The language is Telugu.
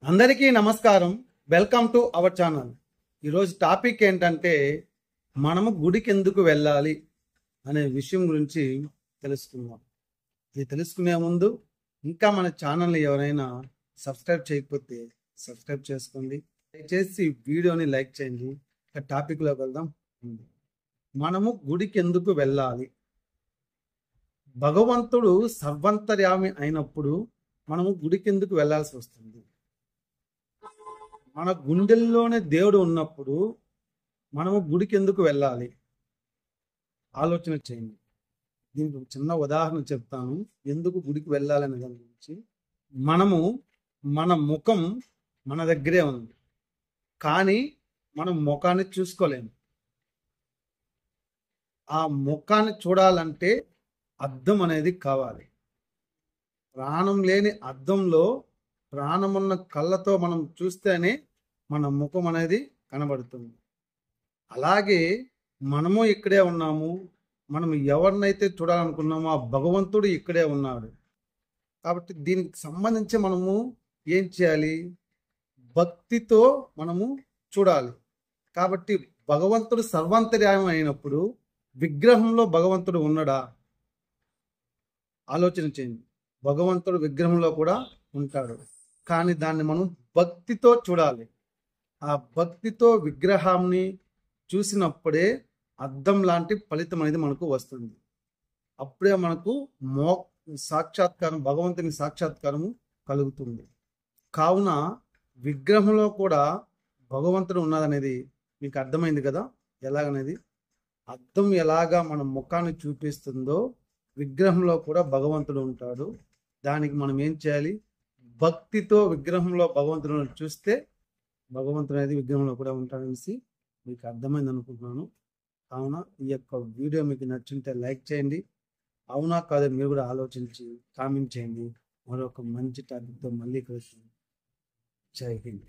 అందరికీ నమస్కారం. Welcome to our channel. ఈరోజు టాపిక్ ఏంటంటే మనము గుడికి ఎందుకు వెళ్ళాలి అనే విషయం గురించి తెలుసుకుందాం. ఇది తెలుసుకునే ముందు ఇంకా మన ఛానల్ని ఎవరైనా సబ్స్క్రైబ్ చేయకపోతే సబ్స్క్రైబ్ చేసుకోండి. దయచేసి వీడియోని లైక్ చేయండి. ఇక టాపిక్లోకి వెళ్దాం. మనము గుడికి ఎందుకు వెళ్ళాలి? భగవంతుడు సర్వంతర్యామి అయినప్పుడు మనము గుడికి ఎందుకు వెళ్ళాల్సి వస్తుంది? మన గుండెల్లోనే దేవుడు ఉన్నప్పుడు మనము గుడికి ఎందుకు వెళ్ళాలి? ఆలోచన చేయండి. దీనికి ఒక చిన్న ఉదాహరణ చెప్తాను, ఎందుకు గుడికి వెళ్ళాలనే దాని గురించి. మన ముఖం మన దగ్గరే ఉంది, కానీ మనం ముఖాన్ని చూసుకోలేము. ఆ ముఖాన్ని చూడాలంటే అద్దం అనేది కావాలి. ప్రాణం లేని అద్దంలో ప్రాణమున్న కళ్ళతో మనం చూస్తేనే మన ముఖం అనేది కనబడుతుంది. అలాగే మనము ఇక్కడే ఉన్నాము. మనం ఎవరినైతే చూడాలనుకున్నామో ఆ భగవంతుడు ఇక్కడే ఉన్నాడు. కాబట్టి దీనికి సంబంధించి మనము ఏం చేయాలి? భక్తితో మనము చూడాలి. కాబట్టి భగవంతుడు సర్వాంతర్యామి అయినప్పుడు విగ్రహంలో భగవంతుడు ఉన్నాడా? ఆలోచన చేయండి. భగవంతుడు విగ్రహంలో కూడా ఉంటాడు, కానీ దాన్ని మనం భక్తితో చూడాలి. ఆ భక్తితో విగ్రహాన్ని చూసినప్పుడే అద్దం లాంటి ఫలితం అనేది మనకు వస్తుంది. అప్పుడే మనకు సాక్షాత్కారం, భగవంతుని సాక్షాత్కారము కలుగుతుంది. కావున విగ్రహంలో కూడా భగవంతుడు ఉన్నదనేది మీకు అర్థమైంది కదా? ఎలాగనేది, అద్దం ఎలాగా మన ముఖాన్ని చూపిస్తుందో విగ్రహంలో కూడా భగవంతుడు ఉంటాడు. దానికి మనం ఏం చేయాలి? భక్తితో విగ్రహంలో భగవంతుడు చూస్తే భగవంతుడు అనేది విగ్రహంలో కూడా ఉంటాడనేసి మీకు అర్థమైంది అనుకుంటున్నాను. కావున ఈ యొక్క వీడియో మీకు నచ్చింటే లైక్ చేయండి. అవునా కాదు మీరు కూడా ఆలోచించి కామెంట్ చేయండి. మరొక మంచి టాపిక్తో మళ్ళీ కలిసి. జై హింద్.